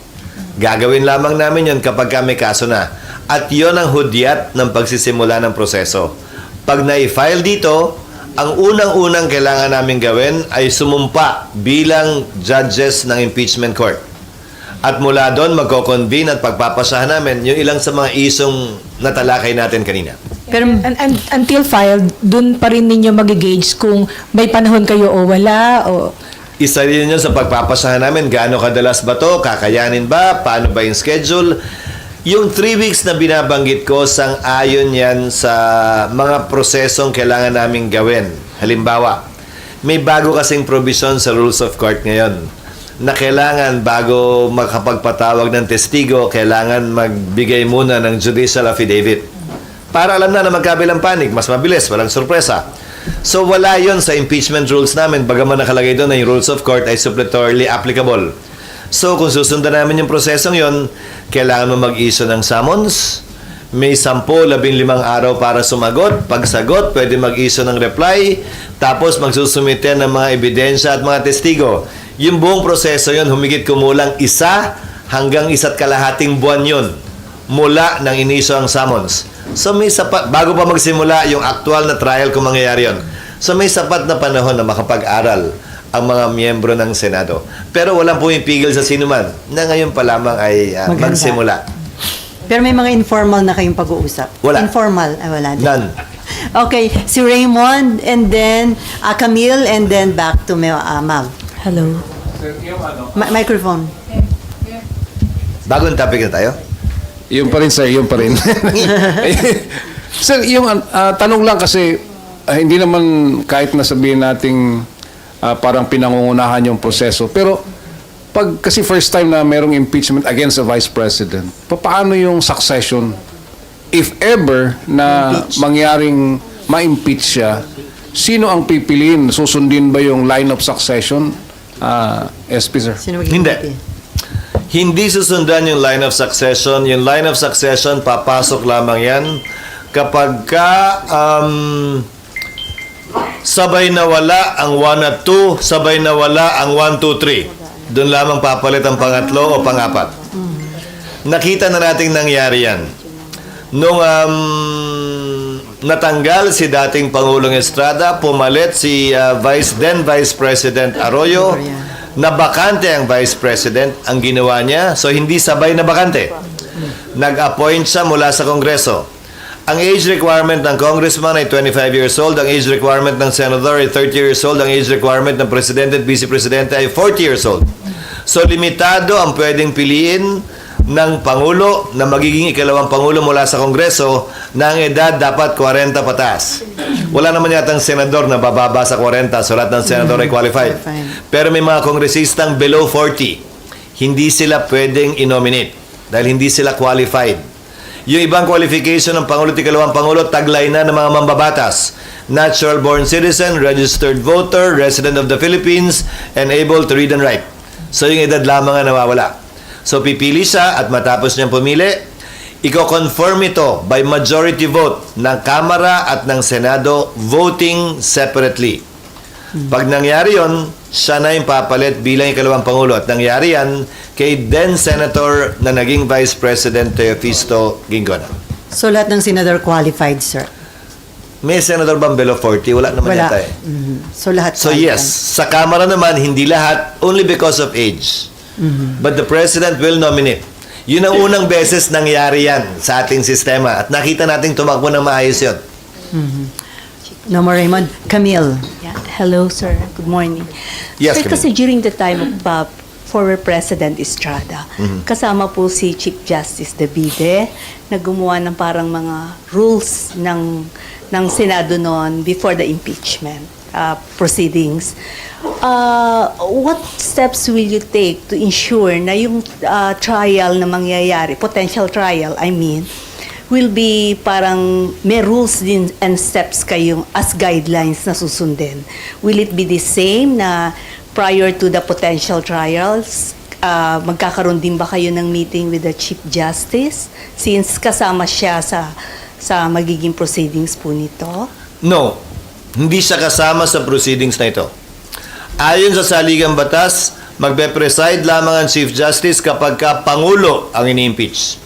Gagawin lamang namin yon kapag may kaso na. At yon ang hudyat ng pagsisimula ng proseso. Pag na-file dito, ang unang-unang kailangan namin gawin ay sumumpa bilang judges ng impeachment court. At mula doon, magko-convene at pagpapasahan namin yung ilang sa mga isong natalakay natin kanina. Pero until filed, dun pa rin ninyo mag-gauge kung may panahon kayo o wala o... Isa rin yun sa pagpapasahan namin, gaano kadalas ba to, kakayanin ba, paano ba yung schedule. Yung 3 weeks na binabanggit ko, sang-ayon yan sa mga prosesong kailangan namin gawin. Halimbawa, may bago kasing provision sa Rules of Court ngayon na kailangan bago makapagpatawag ng testigo, kailangan magbigay muna ng judicial affidavit. Para alam na magkabilang panig, mas mabilis, walang sorpresa. So wala yon sa impeachment rules namin, bagaman nakalagay doon na yung rules of court ay suppletorily applicable. So kung susundan namin yung prosesong yon, kailangan mo mag-issue ng summons, may 10-15 araw para sumagot, pag sagot, pwede mag-issue ng reply, tapos magsusumite ng mga ebidensya at mga testigo. Yung buong proseso yon, humigit kumulang 1 hanggang 1.5 buwan yon mula nang iniso ang summons. So may sapat, bago pa magsimula yung actual na trial kung mangyayari yun. So may sapat na panahon na makapag-aral ang mga miyembro ng Senado. Pero walang pumipigil sa sinuman na ngayon pa lamang ay magsimula. Pero may mga informal na kayong pag-uusap? Wala. Informal? Ay, wala din. None. Okay, si Raymond, and then Camille, and then back to Mav. Hello. Microphone. Bagong topic na tayo? Yun pa rin, sir. Yun pa rin. Sir, yung tanong lang kasi hindi naman kahit nasabihin nating parang pinangungunahan yung proseso. Pero pag kasi first time na merong impeachment against a vice president, paano yung succession? If ever na mangyaring ma-impeach siya, sino ang pipiliin? Susundin ba yung line of succession? SP, sir. Sino magiging Hindi. VP? Hindi susundan yung line of succession. Yung line of succession, papasok lamang yan kapag sabay na wala ang 1 at 2, sabay na wala ang 1, 2, 3. Doon lamang papalit ang pangatlo o pangapat. Nakita na nating nangyari yan. Nung natanggal si dating Pangulong Estrada, pumalit si then Vice President Arroyo, na bakante ang Vice President, ang ginawa niya, so hindi sabay na bakante. Nag-appoint siya mula sa Kongreso. Ang age requirement ng congressman ay 25 years old, ang age requirement ng senador ay 30 years old, ang age requirement ng presidente at vice-presidente ay 40 years old. So limitado ang pwedeng piliin ng Pangulo na magiging ikalawang Pangulo mula sa Kongreso na ang edad dapat 40 pataas. Wala naman yatang senador na bababa sa 40, so lahat ng senador ay qualified. Pero may mga kongresistang below 40. Hindi sila pwedeng i-nominate dahil hindi sila qualified. Yung ibang qualification ng Pangulo at ikalawang Pangulo, taglay na ng mga mambabatas. Natural born citizen, registered voter, resident of the Philippines, and able to read and write. So yung edad lamang ang nawawala. So pipili siya at matapos niyang pumili, i-confirm ito by majority vote ng Kamara at ng Senado voting separately. Pag nangyari yon, siya na yung papalit bilang ikalawang Pangulo. At nangyari yan kay then Senator na naging Vice President Teofisto Gingon. So lahat ng senador qualified, sir? May Senator bang below 40? Wala naman Wala. yata eh. So lahat So yes, sa Kamara naman, hindi lahat, only because of age. But the President will nominate. Yun ang unang beses nangyari yan sa ating sistema. At nakita nating tumakbo ng maayos yun. No more Raymond. Camille. Yeah. Hello, sir. Good morning. Yes, Sir, Camille. kasi during the time of former President Estrada, kasama po si Chief Justice Davide na gumawa ng parang mga rules ng Senado noon before the impeachment proceedings. What steps will you take to ensure na yung trial na mangyayari, potential trial, I mean, will be parang may rules din and steps kayong as guidelines na susundin? Will it be the same na prior to the potential trials, magkakaroon din ba kayo ng meeting with the Chief Justice since kasama siya sa magiging proceedings po nito? No, hindi siya kasama sa proceedings na ito. Ayon sa saligang batas, magpe-preside lamang ang Chief Justice kapag Pangulo ang ini-impeach.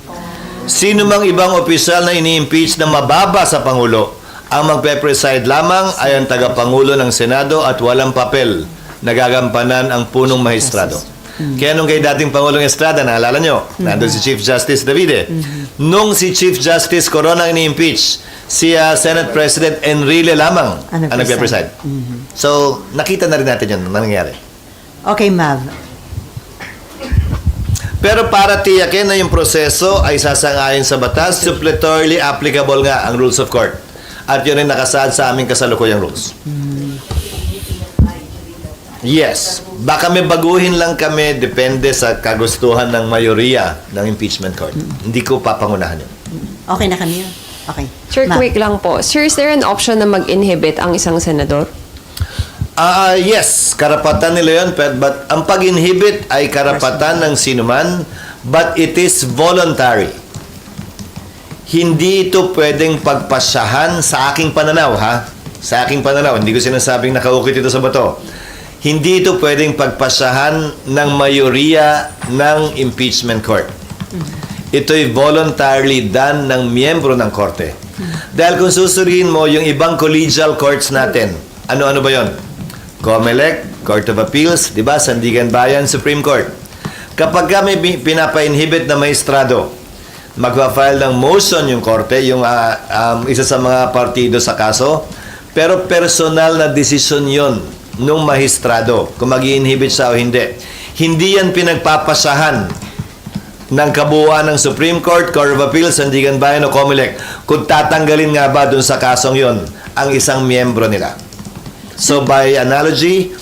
Sino mang ibang opisyal na ini-impeach na mababa sa Pangulo, ang magpe-preside lamang ay ang taga-Pangulo ng Senado at walang papel na gagampanan ang punong mahistrado. Kaya nung kay dating Pangulong Estrada, naalala nyo, nandun si Chief Justice Davide. Nung si Chief Justice Corona ini-impeach, si Senate President Enrile lamang ang nagpe-preside. So, nakita na rin natin yun na nangyari. Okay, Mav. Pero para tiyakin na yung proseso ay sasangayon sa batas, suppletorily applicable nga ang rules of court. At yun ay nakasaad sa aming kasalukuyang rules. Yes. Baka may baguhin lang kami, depende sa kagustuhan ng mayoriya ng impeachment court. Hindi ko papangunahan yun. Okay na kami. Okay. Sir, Ma'am. quick lang po. Sir, is there an option na mag-inhibit ang isang senador? Yes, karapatan nila yun, but ang pag-inhibit ay karapatan ng sinuman, but it is voluntary. Hindi ito pwedeng pagpasyahan sa aking pananaw, ha? Sa aking pananaw, hindi ko sinasabing nakaukit ito sa bato. Hindi ito pwedeng pagpasyahan ng mayoriya ng impeachment court. Ito'y voluntarily done ng miyembro ng korte. Dahil kung susuriin mo yung ibang collegial courts natin, ano-ano ba yon? COMELEC, Court of Appeals, di ba? Sandigan Bayan, Supreme Court. Kapag kami pinapa-inhibit na maestrado, magpa-file ng motion yung korte, yung isa sa mga partido sa kaso, pero personal na desisyon yon nung maestrado kung mag-i-inhibit siya o hindi. Hindi yan pinagpapasahan ng kabuuan ng Supreme Court, Court of Appeals, Sandigan Bayan o COMELEC kung tatanggalin nga ba dun sa kasong yon ang isang miyembro nila. So by analogy,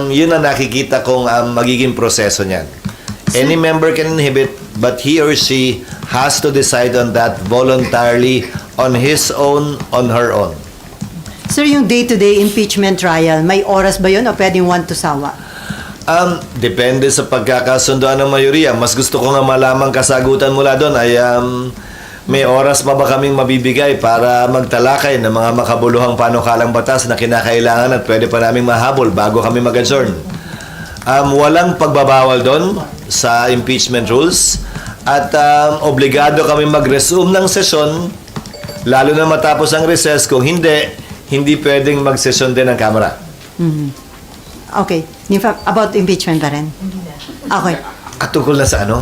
yun ang nakikita kong magiging proseso niyan. Any member can inhibit, but he or she has to decide on that voluntarily on his own, on her own. Sir, yung day-to-day impeachment trial, may oras ba yun o pwedeng one to sawa? Depende sa pagkakasunduan ng mayoriya. Mas gusto ko nga malamang kasagutan mula doon ay may oras pa ba kaming mabibigay para magtalakay ng mga makabuluhang panukalang batas na kinakailangan at pwede pa naming mahabol bago kami mag-adjourn. Walang pagbabawal doon sa impeachment rules at obligado kami mag-resume ng sesyon lalo na matapos ang recess. Kung hindi pwedeng mag-session din ang Kamara. Okay. About impeachment pa rin? Okay. At tungkol na sa ano?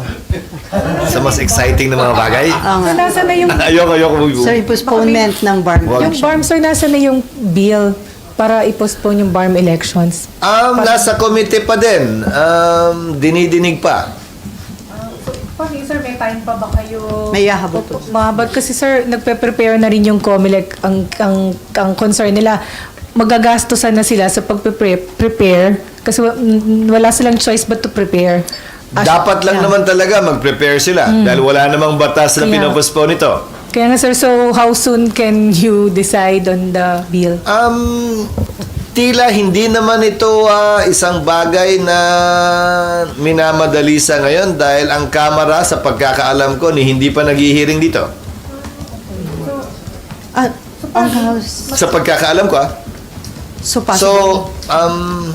Sa mas exciting na mga bagay? Oo nga. So, nasa na yung, Ayoko. Sir, yung postponement ng BARM yung election. BARM, sir, nasa na yung bill para i-postpone yung BARM elections? Nasa komite pa din. Dinidinig pa. Paano, sir, may time pa ba kayo? May hahabol po. Mahabot kasi, sir, nagpe-prepare na rin yung COMELEC. Ang concern nila, magagastosan na sila sa pag-prepare kasi wala silang choice but to prepare. Dapat lang naman talaga mag-prepare sila dahil wala namang batas na Kaya- pinopostpone ito. Kaya nga, sir, so how soon can you decide on the bill? Tila hindi naman ito isang bagay na minamadali sa ngayon dahil ang Kamara sa pagkakaalam ko hindi pa naghihiring dito. Ang House. Sa pagkakaalam ko So, So, possible.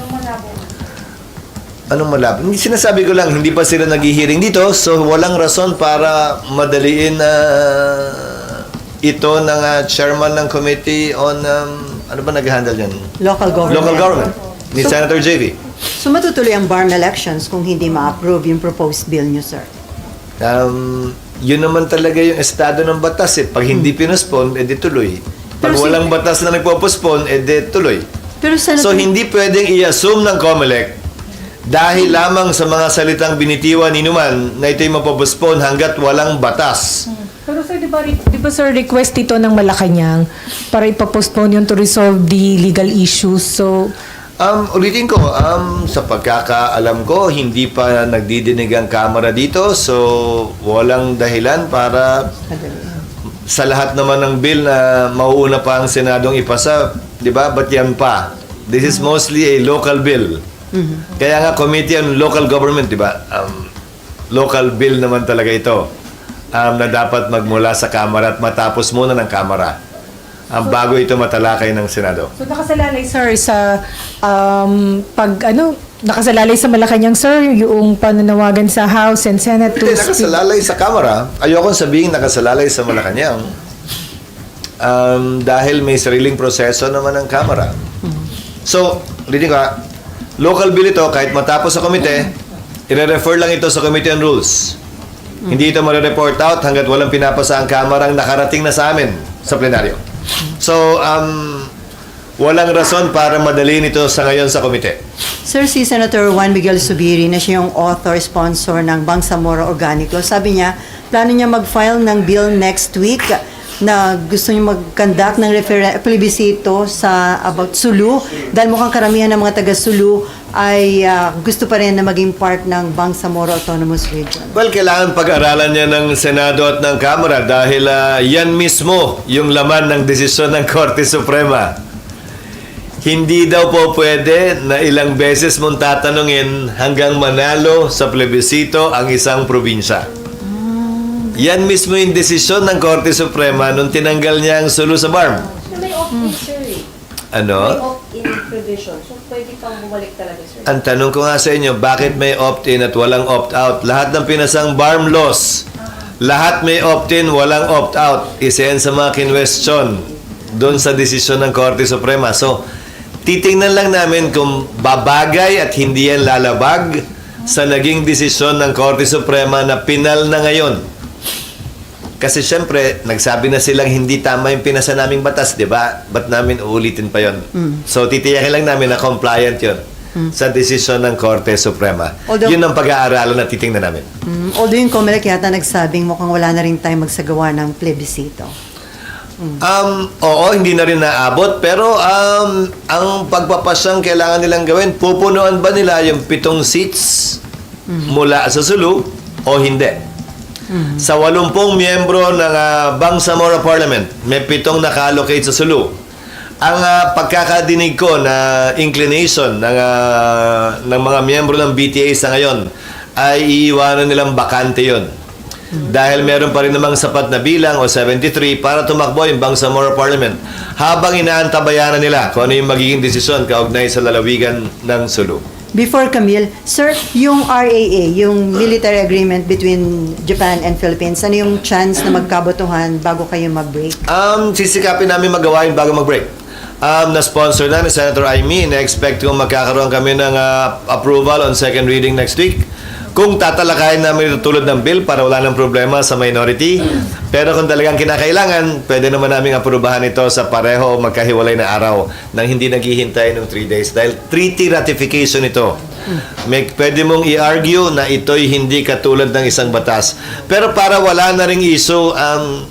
anong malabo? Hindi, sinasabi ko lang, hindi pa sila naghihiring dito, so walang rason para madaliin ito ng chairman ng committee on, ano ba nag-handle yan? Local government. Local government, ni So- Senator JV. So, matutuloy ang BARM elections kung hindi ma-approve yung proposed bill niyo, sir. Yun naman talaga yung estado ng batas eh. Pag hindi pinospone, edi tuloy. Pag Pero walang batas na nagpo-postpone, edi tuloy. Pero, Senator, So, hindi pwedeng i-assume ng COMELEC dahil lamang sa mga salitang binitiwan ni Numan na ito'y mapopospone hanggat walang batas. Pero sir, di ba sir, request ito ng Malacanang para ipopostpone yun to resolve the legal issues. So, Ulitin ko, sa pagkakaalam ko, hindi pa nagdidinig ang Kamara dito, so walang dahilan para sa lahat naman ng bill na mauuna pa ang Senadong ipasa, di ba? Ba't yan pa? This is mostly a local bill. Kaya nga, Committee on Local Government, di ba? Local bill naman talaga ito na dapat magmula sa Kamara at matapos muna ng Kamara bago ito matalakay ng Senado. so nakasalalay sir sa nakasalalay sa Malacanang sir yung pananawagan sa House and Senate to Hindi, nakasalalay sa Kamara. Ayokong sabihin nakasalalay sa Malacanang. Dahil may sariling proseso naman ang Kamara. So, ulitin ko local bill ito, kahit matapos sa komite, i-refer lang ito sa Committee on Rules. Hindi ito ma-report out hanggat walang pinapasa ang Kamara ang nakarating na sa amin sa plenaryo. So, walang rason para madaliin ito sa ngayon sa komite. Sir, si Senator Juan Miguel Zubiri na siya yung author, sponsor ng Bangsamoro Organic Law, sabi niya, plano niya mag-file ng bill next week na gusto niya mag-conduct ng plebiscito sa about Sulu dahil mukhang karamihan ng mga taga-Sulu ay gusto pa rin na maging part ng Bangsamoro Autonomous Region. Well, kailangan pag-aralan niya ng Senado at ng Kamara dahil yan mismo yung laman ng desisyon ng Korte Suprema. Hindi daw po pwede na ilang beses mong tatanungin hanggang manalo sa plebisito ang isang probinsya. Yan mismo yung desisyon ng Korte Suprema nung tinanggal niya ang Sulu sa BARM. May opt-in, sir. Ano? May opt-in provision. So, pwede kang bumalik talaga, sir. Ang tanong ko nga sa inyo, bakit may opt-in at walang opt-out? Lahat ng pinasang BARM laws, lahat may opt-in, walang opt-out. Isa yan sa mga kinwestiyon doon sa desisyon ng Korte Suprema. So, titingnan lang namin kung babagay at hindi yan lalabag sa naging desisyon ng Korte Suprema na pinal na ngayon. Kasi syempre, nagsabi na silang hindi tama yung pinasa naming batas, di ba? Ba't namin uulitin pa yon? So, titiyakin lang namin na compliant yon sa desisyon ng Korte Suprema. Although- Yun ang pag-aaralan na titingnan namin. Although yung COMELEC yata nagsabing mukhang wala na rin tayo magsagawa ng plebisito. Oo, hindi na rin naabot. Pero ang pagpapasyang kailangan nilang gawin, pupunuan ba nila yung 7 seats mula sa Sulu o hindi? Sa 80 miyembro ng Bangsamoro Parliament, may 7 naka-allocate sa Sulu. Ang pagkakadinig ko na inclination ng mga miyembro ng BTA sa ngayon ay iiwanan nilang bakante yon. Dahil meron pa rin namang sapat na bilang o 73 para tumakbo yung Bangsamoro Parliament habang inaantabayanan nila kung ano yung magiging desisyon kaugnay sa lalawigan ng Sulu. Before Camille, sir, yung RAA, yung military agreement between Japan and Philippines, ano yung chance na magkabotohan bago kayo mag-break? Sisikapin namin magawa yun bago mag-break. Na-sponsor na ni Senator Aimee. Na-expect kong magkakaroon kami ng approval on second reading next week. Kung tatalakayin namin ito tulad ng bill para wala ng problema sa minority. Pero kung talagang kinakailangan, pwede naman namin aprubahan ito sa pareho o magkahiwalay na araw nang hindi naghihintay ng 3 days. Dahil treaty ratification ito. Pwede mong i-argue na ito'y hindi katulad ng isang batas. Pero para wala na ring issue,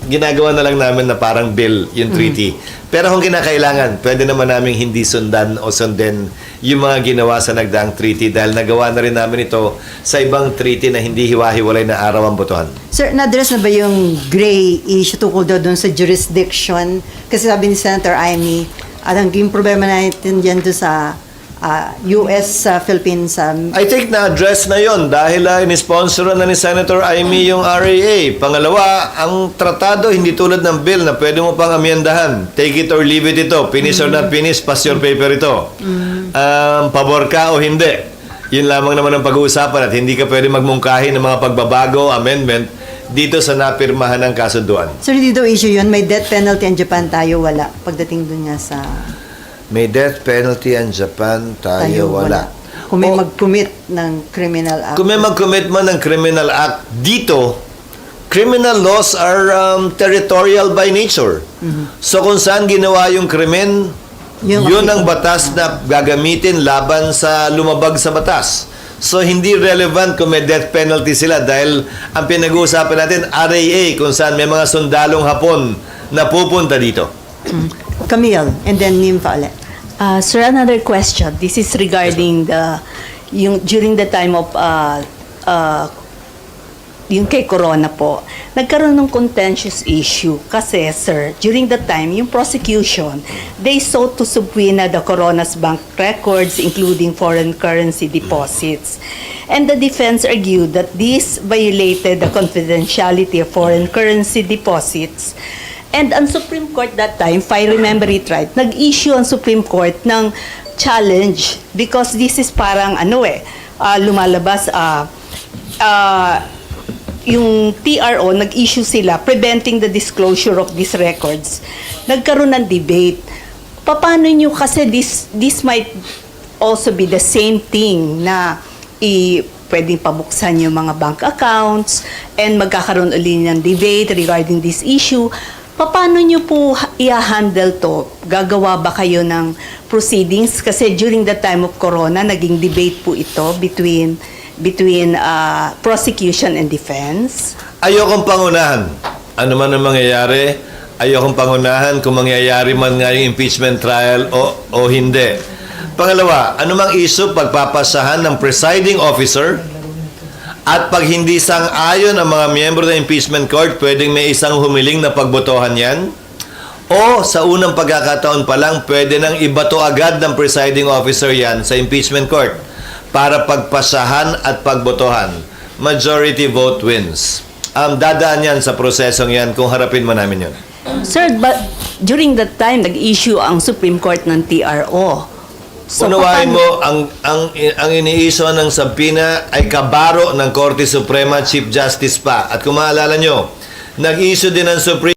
ginagawa na lang namin na parang bill yung treaty. Pero kung kinakailangan, pwede naman namin hindi sundan o sundin yung mga ginawa sa nagdaang treaty dahil nagawa na rin namin ito sa ibang treaty na hindi hiwa-hiwalay na araw ang botohan. Sir, na-address na ba yung gray issue tukol daw dun sa jurisdiction? Kasi sabi ni Senator Aimee, yung problema natin dyan doon sa US, Philippines. I think na-address na yon dahil in-sponsor na ni Senator Aimee yung RAA. Pangalawa, ang tratado hindi tulad ng bill na pwede mo pang amyendahan. Take it or leave it ito. Finish or not finish, pass your paper ito. Pabor ka o hindi. Yun lamang naman ang pag-uusapan at hindi ka pwede magmungkahi ng mga pagbabago, amendment dito sa napirmahan ng kasunduan. Sir, hindi daw issue yun. May death penalty ang Japan, tayo wala. Pagdating dun nga sa... May death penalty ang Japan, tayo wala. Kung may mag-commit ng criminal act. Kung may mag-commit man ng criminal act dito, criminal laws are territorial by nature. So kung saan ginawa yung krimen, yun ang batas na gagamitin laban sa lumabag sa batas. So hindi relevant kung may death penalty sila dahil ang pinag-uusapan natin RAA kung saan may mga sundalong Hapon na pupunta dito. Camille, and then Nympha ulit. Sir, another question. This is regarding during the time of yung kay Corona po. Nagkaroon ng contentious issue kasi, sir, during the time, yung prosecution, they sought to subpoena the Corona's bank records, including foreign currency deposits. And the defense argued that this violated the confidentiality of foreign currency deposits. And ang Supreme Court that time, if I remember it right, nag-issue ang Supreme Court ng challenge because this is parang lumalabas yung TRO, nag-issue sila preventing the disclosure of these records. Nagkaroon ng debate. Paano nyo kasi this might also be the same thing na pwedeng pabuksan yung mga bank accounts and magkakaroon ulit ng debate regarding this issue. Paano nyo po i-handle to? Gagawa ba kayo ng proceedings? Kasi during the time of Corona, naging debate po ito between prosecution and defense. Ayokong pangunahan. Ano man ang mangyayari, ayokong pangunahan kung mangyayari man nga yung impeachment trial o hindi. Pangalawa, anumang issue pagpapasahan ng presiding officer at pag hindi sang-ayon ang mga miyembro ng impeachment court, pwedeng may isang humiling na pagbotohan yan. O sa unang pagkakataon pa lang, pwede nang ibato agad ng presiding officer yan sa impeachment court para pagpasahan at pagbotohan. Majority vote wins. Dadaan yan sa prosesong yan kung harapin mo namin yun. Sir, but during that time, nag-issue ang Supreme Court ng TRO. So, Unawain mo, ang iniiso ng subpoena ay kabaro ng Korte Suprema Chief Justice pa. At kung maalala nyo, nag-issue din ng Supreme